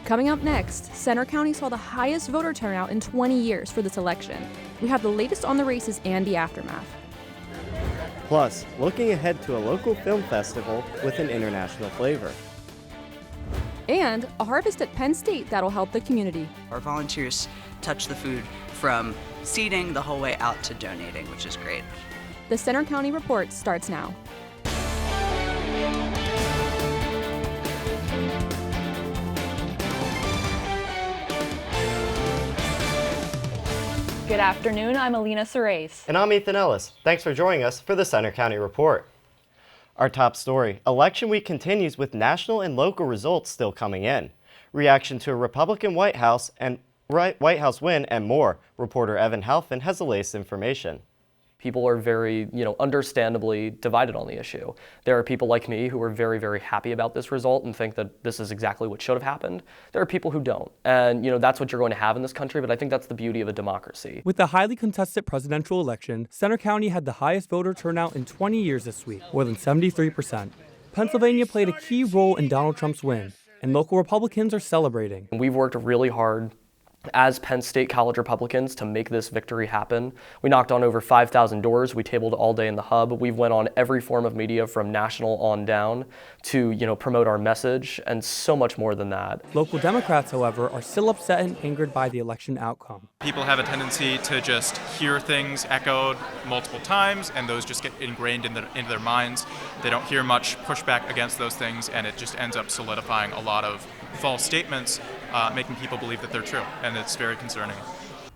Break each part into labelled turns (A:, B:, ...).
A: Coming up next, Center County saw the highest voter turnout in 20 years for this election. We have the latest on the races and the aftermath.
B: Plus, looking ahead to a local film festival with an international flavor.
A: And a harvest at Penn State that'll help the community.
C: Our volunteers touch the food from seeding the whole way out to donating, which is great.
A: The Center County Report starts now. Good afternoon, I'm Alina Surace.
B: And I'm Ethan Ellis. Thanks for joining us for the Center County Report. Our top story, election week continues with national and local results still coming in. Reaction to a Republican White House win and more. Reporter Evan Halfin has the latest information.
D: People are very, understandably divided on the issue. There are people like me who are very, very happy about this result and think that this is exactly what should have happened. There are people who don't. And, that's what you're going to have in this country, but I think that's the beauty of a democracy.
E: With the highly contested presidential election, Center County had the highest voter turnout in 20 years this week, more than 73%. Pennsylvania played a key role in Donald Trump's win, and local Republicans are celebrating.
D: We've worked really hard as Penn State College Republicans to make this victory happen. We knocked on over 5,000 doors. We tabled all day in the hub. We've went on every form of media from national on down to, promote our message and so much more than that.
E: Local Democrats, however, are still upset and angered by the election outcome.
F: People have a tendency to just hear things echoed multiple times, and those just get ingrained into their minds. They don't hear much pushback against those things, and it just ends up solidifying a lot of false statements, making people believe that they're true, and it's very concerning.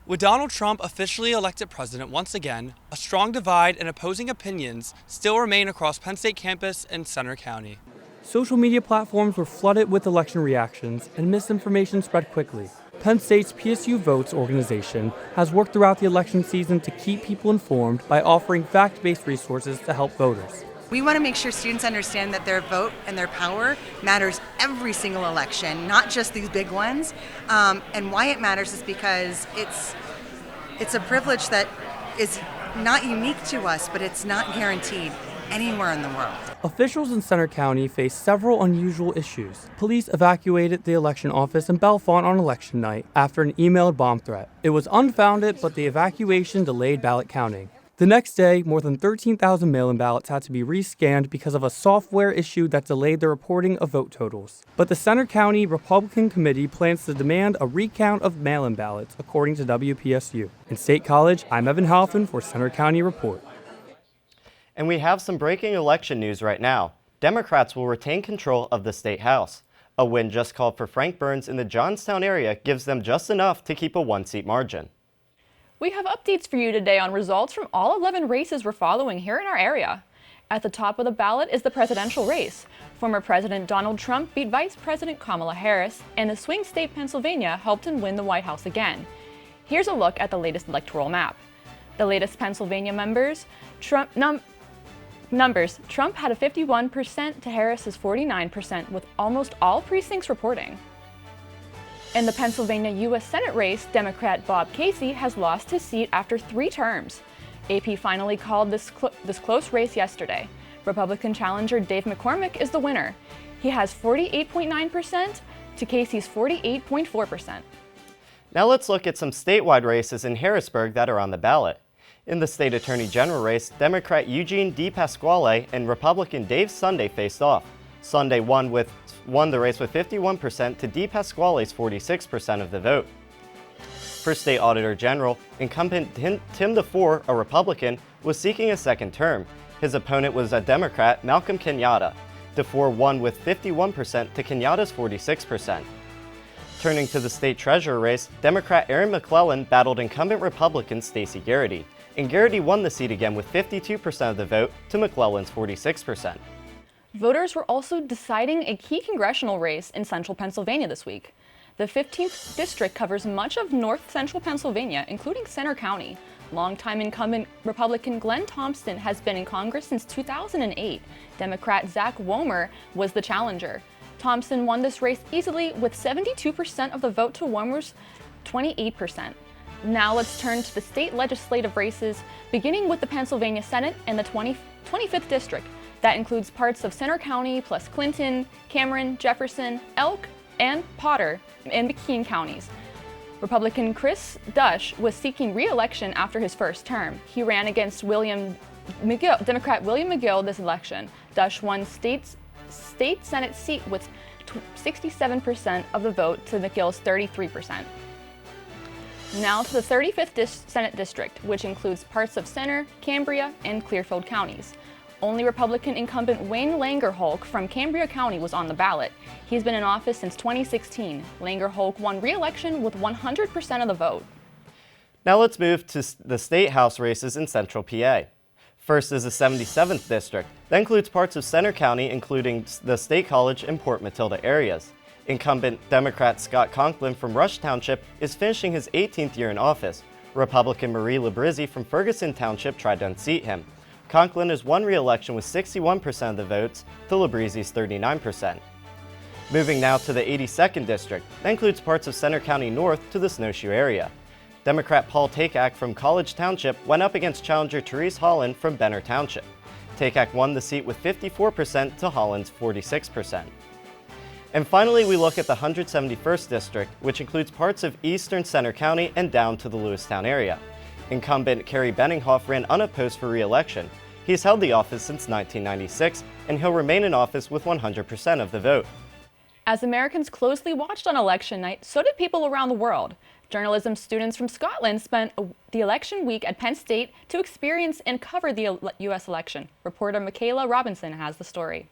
E: With Donald Trump officially elected president once again, a strong divide and opposing opinions still remain across Penn State campus and Center County. Social media platforms were flooded with election reactions, and misinformation spread quickly. Penn State's PSU Votes organization has worked throughout the election season to keep people informed by offering fact-based resources to help voters.
G: We want to make sure students understand that their vote and their power matters every single election, not just these big ones. And why it matters is because it's a privilege that is not unique to us, but it's not guaranteed anywhere in the world.
E: Officials in Center County face several unusual issues. Police evacuated the election office in Bellefonte on election night after an emailed bomb threat. It was unfounded, but the evacuation delayed ballot counting. The next day, more than 13,000 mail-in ballots had to be rescanned because of a software issue that delayed the reporting of vote totals. But the Center County Republican Committee plans to demand a recount of mail-in ballots, according to WPSU. In State College, I'm Evan Halfin for Center County Report.
B: And we have some breaking election news right now. Democrats will retain control of the State House. A win just called for Frank Burns in the Johnstown area gives them just enough to keep a one-seat margin.
A: We have updates for you today on results from all 11 races we're following here in our area. At the top of the ballot is the presidential race. Former President Donald Trump beat Vice President Kamala Harris, and the swing state Pennsylvania helped him win the White House again. Here's a look at the latest electoral map. The latest Pennsylvania Trump had a 51% to Harris's 49%, with almost all precincts reporting. In the Pennsylvania U.S. Senate race, Democrat Bob Casey has lost his seat after 3 terms. AP finally called this close race yesterday. Republican challenger Dave McCormick is the winner. He has 48.9% to Casey's 48.4%.
B: Now let's look at some statewide races in Harrisburg that are on the ballot. In the state attorney general race, Democrat Eugene DePasquale and Republican Dave Sunday faced off. Sunday won the race with 51% to DePasquale's 46% of the vote. For State Auditor General, incumbent Tim DeFore, a Republican, was seeking a second term. His opponent was a Democrat, Malcolm Kenyatta. DeFore won with 51% to Kenyatta's 46%. Turning to the state treasurer race, Democrat Aaron McClellan battled incumbent Republican Stacey Garrity, and Garrity won the seat again with 52% of the vote to McClellan's 46%.
A: Voters were also deciding a key congressional race in central Pennsylvania this week. The 15th district covers much of north central Pennsylvania, including Center County. Longtime incumbent Republican Glenn Thompson has been in Congress since 2008. Democrat Zach Womer was the challenger. Thompson won this race easily with 72% of the vote to Womer's 28%. Now let's turn to the state legislative races, beginning with the Pennsylvania Senate and the 25th district. That includes parts of Center County plus Clinton, Cameron, Jefferson, Elk, and Potter in McKean counties. Republican Chris Dush was seeking re-election after his first term. He ran against Democrat William McGill this election. Dush won state Senate seat with 67% of the vote to McGill's 33%. Now to the 35th Senate District, which includes parts of Center, Cambria, and Clearfield counties. Only Republican incumbent Wayne Langerholk from Cambria County was on the ballot. He's been in office since 2016. Langerholk won re-election with 100% of the vote.
B: Now let's move to the state house races in central PA. First is the 77th district. That includes parts of Center County, including the State College and Port Matilda areas. Incumbent Democrat Scott Conklin from Rush Township is finishing his 18th year in office. Republican Marie Labrizzi from Ferguson Township tried to unseat him. Conklin has won re-election with 61% of the votes to Labrizzi's 39%. Moving now to the 82nd district. That includes parts of Center County North to the Snowshoe area. Democrat Paul Takak from College Township went up against challenger Therese Holland from Benner Township. Takak won the seat with 54% to Holland's 46%. And finally, we look at the 171st district, which includes parts of eastern Center County and down to the Lewistown area. Incumbent Kerry Benninghoff ran unopposed for re-election. He's held the office since 1996, and he'll remain in office with 100% of the vote.
A: As Americans closely watched on election night, so did people around the world. Journalism students from Scotland spent the election week at Penn State to experience and cover the U.S. election. Reporter Michaela Robinson has the story.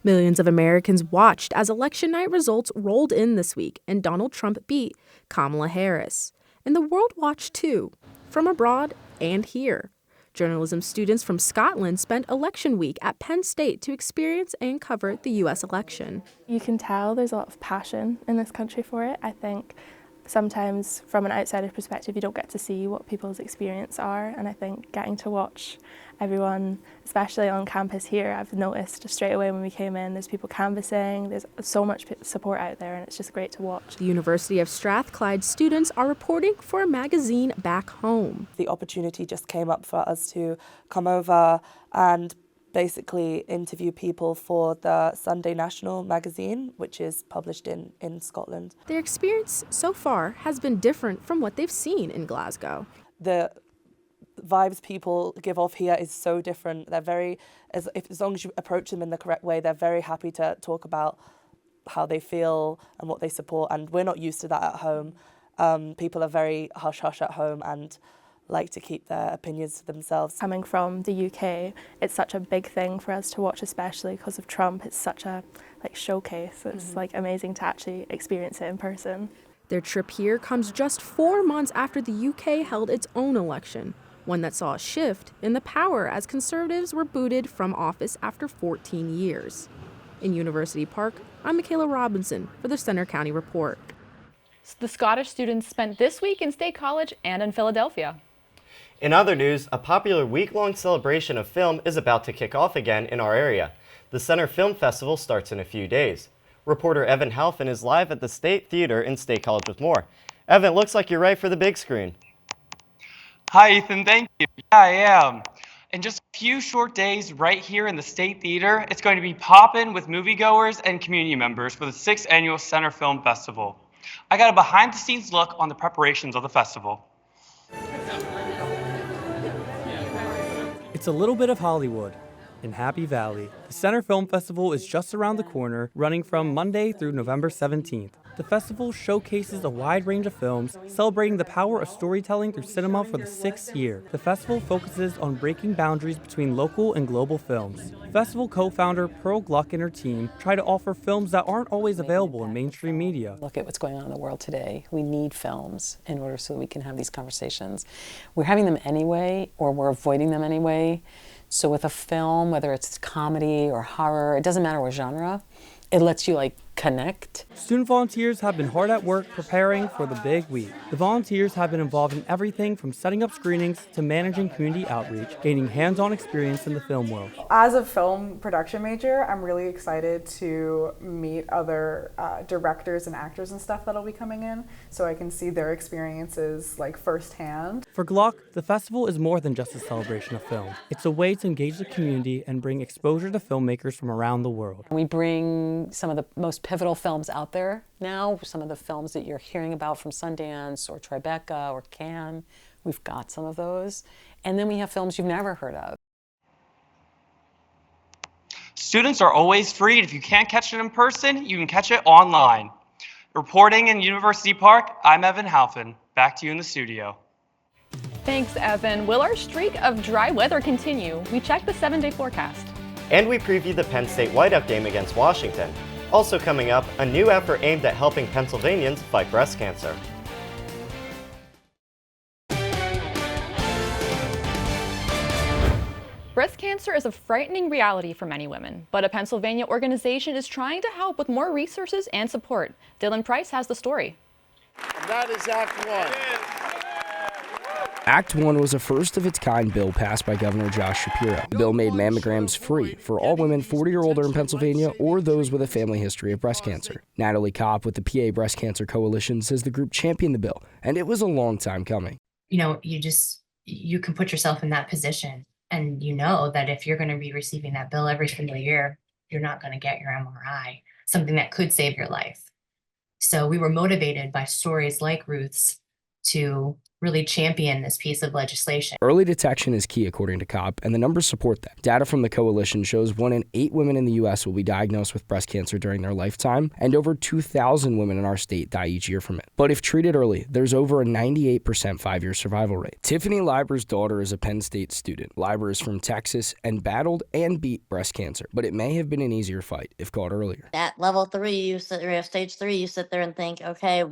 H: Millions of Americans watched as election night results rolled in this week and Donald Trump beat Kamala Harris. And the world watched too, from abroad and here. Journalism students from Scotland spent election week at Penn State to experience and cover the U.S. election.
I: You can tell there's a lot of passion in this country for it. I think sometimes from an outsider's perspective you don't get to see what people's experience are, and I think getting to watch everyone, especially on campus here, I've noticed straight away when we came in, there's people canvassing, there's so much support out there, and it's just great to watch.
H: The University of Strathclyde students are reporting for a magazine back home.
J: The opportunity just came up for us to come over and basically interview people for the Sunday National magazine, which is published in Scotland.
H: Their experience so far has been different from what they've seen in Glasgow.
J: The vibes people give off here is so different. They're very, as long as you approach them in the correct way, they're very happy to talk about how they feel and what they support, and we're not used to that at home. People are very hush-hush at home and like to keep their opinions to themselves.
I: Coming from the UK, it's such a big thing for us to watch, especially because of Trump. It's such a showcase. It's amazing to actually experience it in person.
H: Their trip here comes just 4 months after the UK held its own election, one that saw a shift in the power as Conservatives were booted from office after 14 years. In University Park, I'm Michaela Robinson for the Center County Report.
A: The Scottish students spent this week in State College and in Philadelphia.
B: In other news, a popular week-long celebration of film is about to kick off again in our area. The Center Film Festival starts in a few days. Reporter Evan Halfin is live at the State Theater in State College with more. Evan, it looks like you're ready for the big screen.
K: Hi, Ethan. Thank you. Yeah, I am. In just a few short days right here in the State Theater, it's going to be poppin' with moviegoers and community members for the 6th Annual Center Film Festival. I got a behind-the-scenes look on the preparations of the festival.
E: It's a little bit of Hollywood in Happy Valley. The Center Film Festival is just around the corner, running from Monday through November 17th. The festival showcases a wide range of films, celebrating the power of storytelling through cinema for the 6th year. The festival focuses on breaking boundaries between local and global films. Festival co-founder Pearl Gluck and her team try to offer films that aren't always available in mainstream media.
L: Look at what's going on in the world today. We need films in order so that we can have these conversations. We're having them anyway, or we're avoiding them anyway. So with a film, whether it's comedy or horror, it doesn't matter what genre, it lets you connect.
E: Student volunteers have been hard at work preparing for the big week. The volunteers have been involved in everything from setting up screenings to managing community outreach, gaining hands-on experience in the film world.
M: As a film production major, I'm really excited to meet other directors and actors and stuff that'll be coming in, so I can see their experiences firsthand.
E: For Gluck, the festival is more than just a celebration of film. It's a way to engage the community and bring exposure to filmmakers from around the world.
L: We bring some of the most pivotal films out there now. Some of the films that you're hearing about from Sundance or Tribeca or Cannes, we've got some of those. And then we have films you've never heard of.
K: Students are always free. If you can't catch it in person, you can catch it online. Reporting in University Park, I'm Evan Halfin. Back to you in the studio.
A: Thanks, Evan. Will our streak of dry weather continue? We checked the 7-day forecast.
B: And we preview the Penn State Whiteout game against Washington. Also coming up, a new effort aimed at helping Pennsylvanians fight breast cancer.
A: Breast cancer is a frightening reality for many women, but a Pennsylvania organization is trying to help with more resources and support. Dylan Price has the story.
N: And that is Act 1.
O: Act 1 was a first-of-its-kind bill passed by Governor Josh Shapiro. The bill made mammograms free for all women 40 or older in Pennsylvania or those with a family history of breast cancer. Natalie Kopp with the PA Breast Cancer Coalition says the group championed the bill, and it was a long time coming.
P: You know, you can put yourself in that position, and you know that if you're going to be receiving that bill every single year, you're not going to get your MRI, something that could save your life. So we were motivated by stories like Ruth's to really champion this piece of legislation.
O: Early detection is key, according to Kopp, and the numbers support that. Data from the coalition shows 1 in 8 women in the U.S. will be diagnosed with breast cancer during their lifetime, and over 2,000 women in our state die each year from it. But if treated early, there's over a 98% 5-year survival rate. Tiffany Leiber's daughter is a Penn State student. Leiber is from Texas and battled and beat breast cancer, but it may have been an easier fight if caught earlier.
Q: At level 3, stage 3, you sit there and think, okay,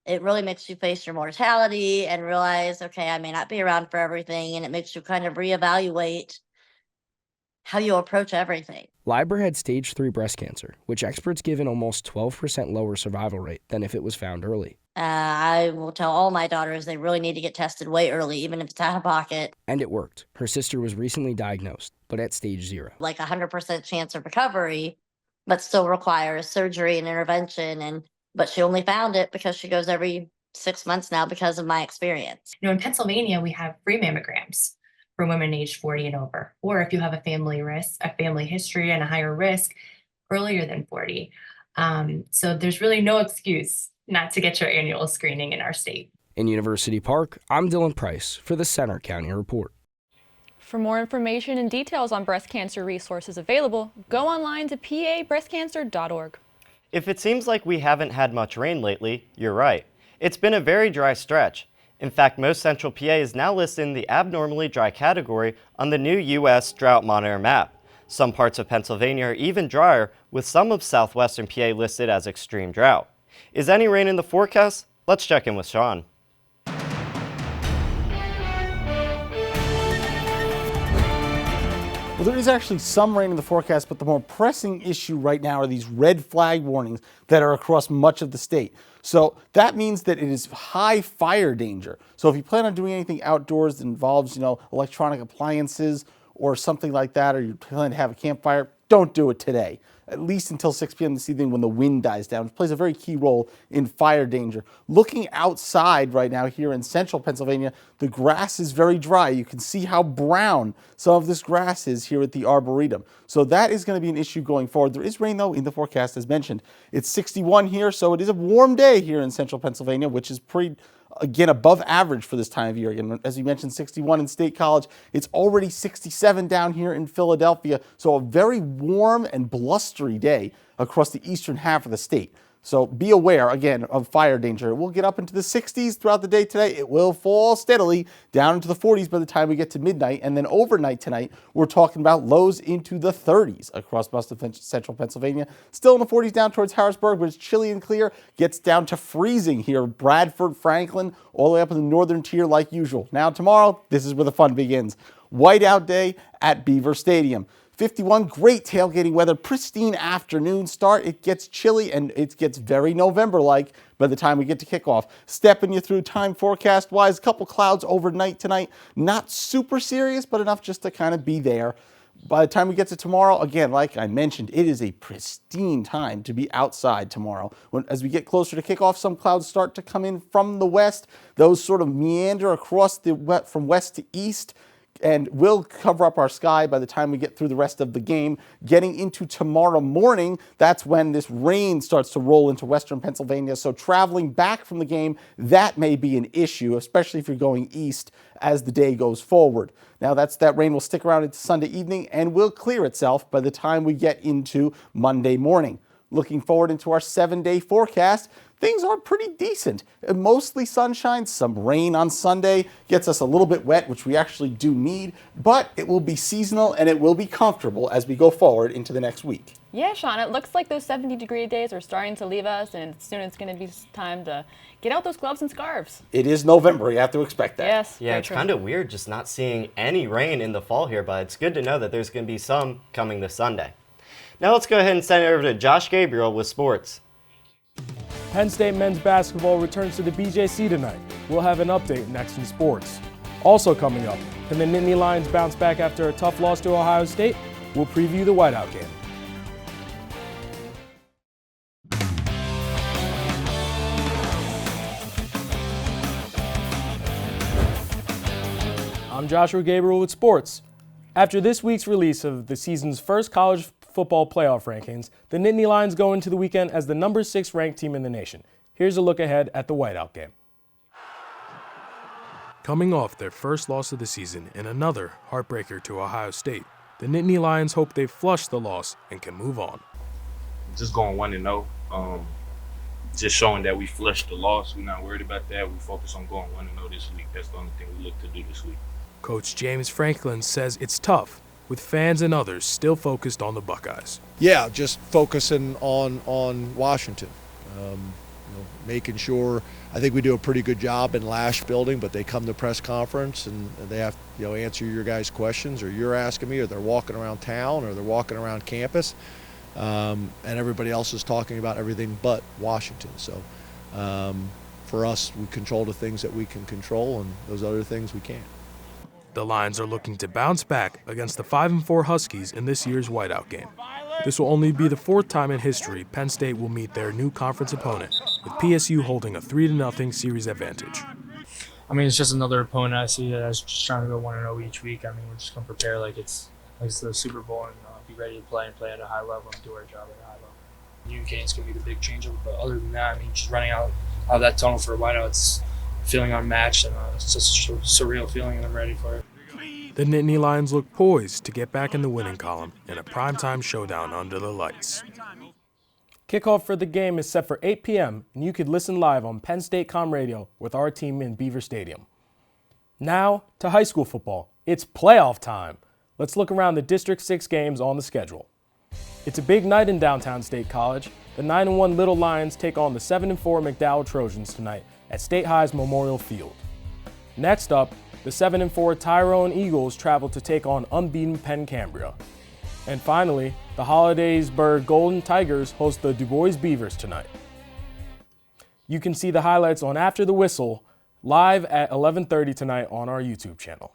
Q: it really makes you face your mortality and realize, okay, I may not be around for everything, and it makes you kind of reevaluate how you approach everything.
O: Leiber had stage 3 breast cancer, which experts give an almost 12% lower survival rate than if it was found early.
Q: I will tell all my daughters they really need to get tested way early, even if it's out of pocket.
O: And it worked. Her sister was recently diagnosed, but at stage 0.
Q: Like 100% chance of recovery, but still requires surgery and intervention, but she only found it because she goes every 6 months now because of my experience.
P: You know, in Pennsylvania, we have free mammograms for women aged 40 and over, or if you have a family history and a higher risk earlier than 40. So there's really no excuse not to get your annual screening in our state.
O: In University Park, I'm Dylan Price for the Center County Report.
A: For more information and details on breast cancer resources available, go online to pabreastcancer.org.
B: If it seems like we haven't had much rain lately, you're right. It's been a very dry stretch. In fact, most central PA is now listed in the abnormally dry category on the new U.S. Drought Monitor map. Some parts of Pennsylvania are even drier, with some of southwestern PA listed as extreme drought. Is any rain in the forecast? Let's check in with Sean.
N: Well, there is actually some rain in the forecast, but the more pressing issue right now are these red flag warnings that are across much of the state. So that means that it is high fire danger. So if you plan on doing anything outdoors that involves, electronic appliances or something like that, or you plan to have a campfire, don't do it today, at least until 6 p.m. this evening when the wind dies down, which plays a very key role in fire danger. Looking outside right now here in central Pennsylvania, the grass is very dry. You can see how brown some of this grass is here at the Arboretum. So that is going to be an issue going forward. There is rain, though, in the forecast, as mentioned. It's 61 here, so it is a warm day here in central Pennsylvania, which is again, above average for this time of year. Again, as you mentioned, 61 in State College. It's already 67 down here in Philadelphia. So a very warm and blustery day across the eastern half of the state. So be aware, again, of fire danger. It will get up into the 60s throughout the day today. It will fall steadily down into the 40s by the time we get to midnight. And then overnight tonight, we're talking about lows into the 30s across most of central Pennsylvania. Still in the 40s down towards Harrisburg, but it's chilly and clear. Gets down to freezing here, Bradford, Franklin, all the way up in the northern tier like usual. Now tomorrow, this is where the fun begins. Whiteout day at Beaver Stadium. 51, great tailgating weather, pristine afternoon start. It gets chilly and it gets very November-like by the time we get to kickoff. Stepping you through time forecast-wise, a couple clouds overnight tonight. Not super serious, but enough just to kind of be there. By the time we get to tomorrow, again, like I mentioned, it is a pristine time to be outside tomorrow. As we get closer to kickoff, some clouds start to come in from the west. Those sort of meander across from west to east, and will cover up our sky by the time we get through the rest of the game. Getting into tomorrow morning, that's when this rain starts to roll into western Pennsylvania. So traveling back from the game, that may be an issue, especially if you're going east as the day goes forward. Now that rain will stick around into Sunday evening and will clear itself by the time we get into Monday morning. Looking forward into our 7-day forecast, things are pretty decent. Mostly sunshine, some rain on Sunday, gets us a little bit wet, which we actually do need, but it will be seasonal and it will be comfortable as we go forward into the next week.
A: Yeah, Sean, it looks like those 70-degree days are starting to leave us, and soon it's going to be time to get out those gloves and scarves.
N: It is November, you have to expect that.
A: Yes.
B: Yeah, it's kind of weird just not seeing any rain in the fall here, but it's good to know that there's going to be some coming this Sunday. Now let's go ahead and send it over to Josh Gabriel with sports.
R: Penn State men's basketball returns to the BJC tonight. We'll have an update next in sports. Also coming up, can the Nittany Lions bounce back after a tough loss to Ohio State? We'll preview the Whiteout game. I'm Joshua Gabriel with sports. After this week's release of the season's first college football playoff rankings, the Nittany Lions go into the weekend as the number 6 ranked team in the nation. Here's a look ahead at the Whiteout game.
S: Coming off their first loss of the season and another heartbreaker to Ohio State, the Nittany Lions hope they've flushed the loss and can move on.
T: Just going 1-0. Just showing that we flushed the loss. We're not worried about that. We focus on going 1-0 this week. That's the only thing we look to do this week.
S: Coach James Franklin says it's tough, with fans and others still focused on the Buckeyes.
U: Yeah, just focusing on Washington. Making sure, I think we do a pretty good job in Lash building, but they come to press conference and they have to answer your guys' questions, or you're asking me, or they're walking around town, or they're walking around campus, and everybody else is talking about everything but Washington. So for us, we control the things that we can control, and those other things we can't.
S: The Lions are looking to bounce back against the 5-4 Huskies in this year's Whiteout game. This will only be the 4th time in history Penn State will meet their new conference opponent, with PSU holding a 3-0 series advantage.
V: I mean, it's just another opponent I see that's just trying to go 1-0 each week. I mean, we're just going to prepare like it's the Super Bowl and be ready to play at a high level and do our job at a high level. New game's going to be the big change, but other than that, I mean, just running out of that tunnel for a Whiteout, it's feeling unmatched, and it's just a surreal feeling, and I'm ready for it.
S: The Nittany Lions look poised to get back in the winning column in a primetime showdown under the lights.
R: Kickoff for the game is set for 8 p.m., and you could listen live on Penn State Com Radio with our team in Beaver Stadium. Now to high school football. It's playoff time. Let's look around the District 6 games on the schedule. It's a big night in downtown State College. The 9-1 Little Lions take on the 7-4 McDowell Trojans tonight at State High's Memorial Field. Next up, the 7-4 Tyrone Eagles travel to take on unbeaten Penn Cambria. And finally, the Hollidaysburg Golden Tigers host the Du Bois Beavers tonight. You can see the highlights on After the Whistle live at 11:30 tonight on our YouTube channel.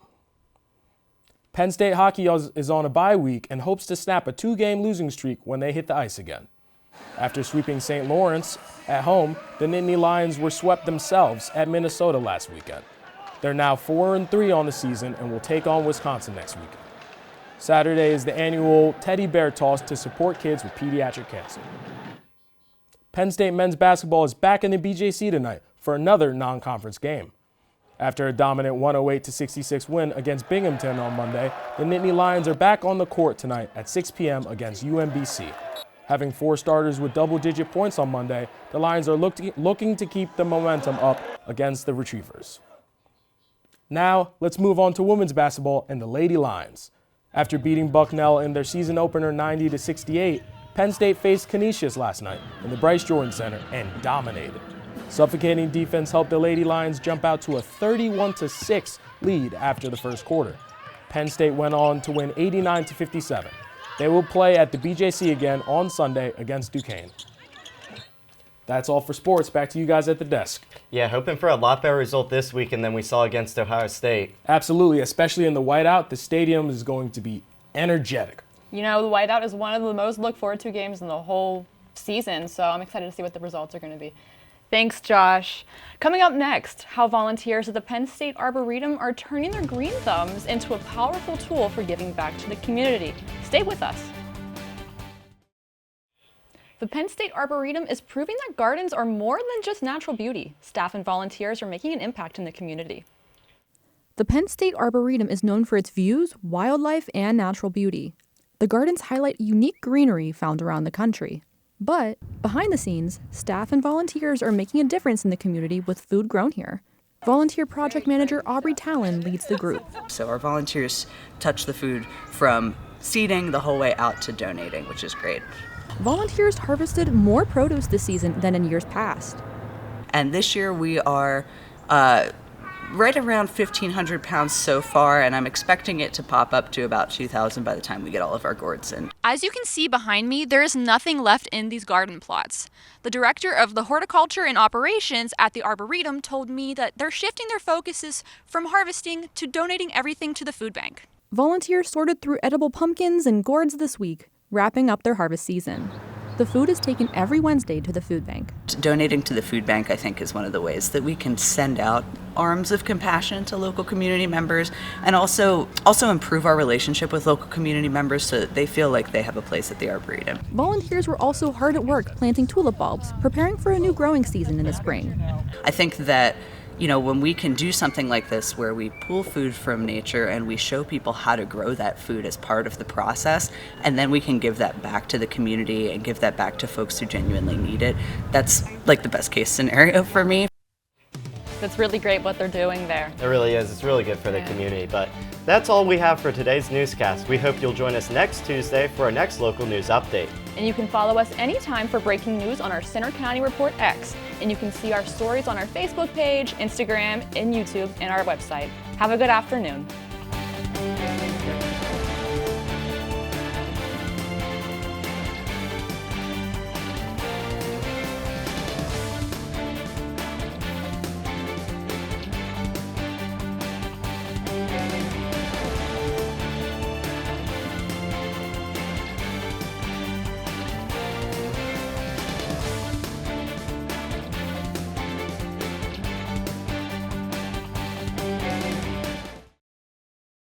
R: Penn State hockey is on a bye week and hopes to snap a 2-game losing streak when they hit the ice again. After sweeping St. Lawrence at home, the Nittany Lions were swept themselves at Minnesota last weekend. They're now 4-3 on the season and will take on Wisconsin next weekend. Saturday is the annual Teddy Bear Toss to support kids with pediatric cancer. Penn State men's basketball is back in the BJC tonight for another non-conference game. After a dominant 108-66 win against Binghamton on Monday, the Nittany Lions are back on the court tonight at 6 p.m. against UMBC. Having 4 starters with double-digit points on Monday, the Lions are looking to keep the momentum up against the Retrievers. Now, let's move on to women's basketball and the Lady Lions. After beating Bucknell in their season opener 90-68, Penn State faced Canisius last night in the Bryce Jordan Center and dominated. Suffocating defense helped the Lady Lions jump out to a 31-6 lead after the first quarter. Penn State went on to win 89-57. They will play at the BJC again on Sunday against Duquesne. That's all for sports. Back to you guys at the desk.
B: Yeah, hoping for a lot better result this weekend than we saw against Ohio State.
R: Absolutely, especially in the Whiteout. The stadium is going to be energetic.
A: You know, the Whiteout is one of the most looked forward to games in the whole season, so I'm excited to see what the results are going to be. Thanks, Josh. Coming up next, how volunteers at the Penn State Arboretum are turning their green thumbs into a powerful tool for giving back to the community. Stay with us. The Penn State Arboretum is proving that gardens are more than just natural beauty. Staff and volunteers are making an impact in the community. The Penn State Arboretum is known for its views, wildlife, and natural beauty. The gardens highlight unique greenery found around the country. But behind the scenes, staff and volunteers are making a difference in the community with food grown here. Volunteer project manager Aubrey Talon leads the group.
C: So our volunteers touch the food from seeding the whole way out to donating, which is great.
A: Volunteers harvested more produce this season than in years past.
C: And this year we are right around 1,500 pounds so far, and I'm expecting it to pop up to about 2,000 by the time we get all of our gourds in.
A: As you can see behind me, there is nothing left in these garden plots. The director of the horticulture and operations at the Arboretum told me that they're shifting their focuses from harvesting to donating everything to the food bank. Volunteers sorted through edible pumpkins and gourds this week, wrapping up their harvest season. The food is taken every Wednesday to the food bank.
C: Donating to the food bank, I think, is one of the ways that we can send out arms of compassion to local community members and also improve our relationship with local community members so that they feel like they have a place at the Arboretum.
A: Volunteers were also hard at work planting tulip bulbs, preparing for a new growing season in the spring.
C: I think that when we can do something like this where we pull food from nature and we show people how to grow that food as part of the process, and then we can give that back to the community and give that back to folks who genuinely need it, that's like the best case scenario for me.
A: That's really great what they're doing there.
B: It really is. It's really good for the community. But that's all we have for today's newscast. We hope you'll join us next Tuesday for our next local news update.
A: And you can follow us anytime for breaking news on our Center County Report X. And you can see our stories on our Facebook page, Instagram, and YouTube, and our website. Have a good afternoon.